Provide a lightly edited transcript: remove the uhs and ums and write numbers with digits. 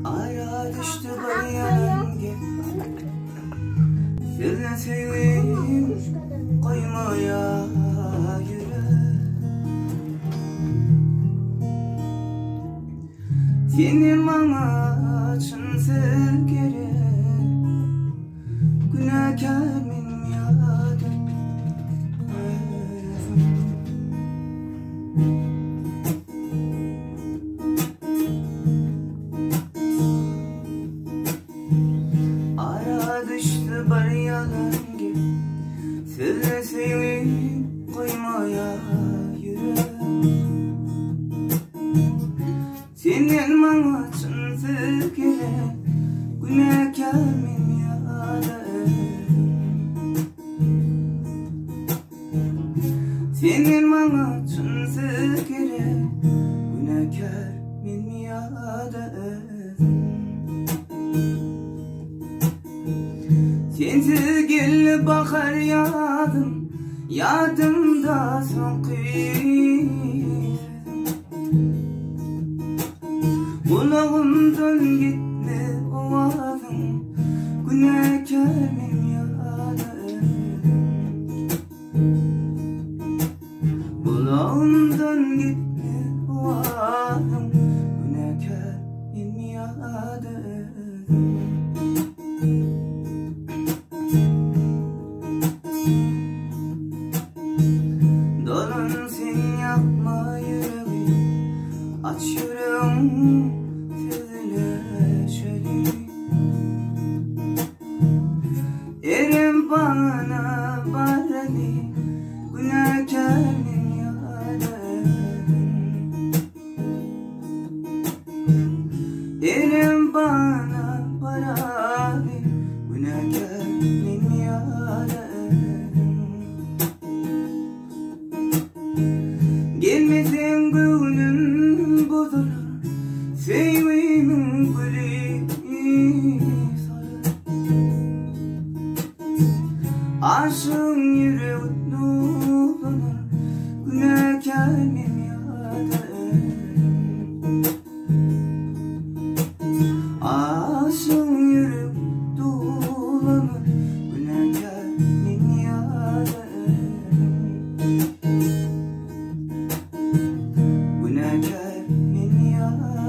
Ara düştü bayange, seni seveyim koymaya yürek. Senin bana için sevgili günahkar min yadım. Ara düştü bir yalange, seni seveyim koymaya yürek. Senin bana için sevgili günahkar min yadım. Senin bana için sevgili günahkar min yadım. Sensiz gel bakar yadım, yadımda son kıyım. Kulağımdan gitme ovadın, günahkar min yadım. Kulağımdan gitme ovadın, günahkar min yadım. Dolun sen yapma yüreği, aç yüreğim sözleşelim. Erim bana barani, günahkar min yadım. Erim bana barani, günahkar min yadım. Gelmesen gönlüm bozulur, sevmemin gülü sarı. Aşığın yüreği dolanır, günahkar min yadım. Aşığın yüreği dolanır, günahkar min yadım. Günahkar min yadım.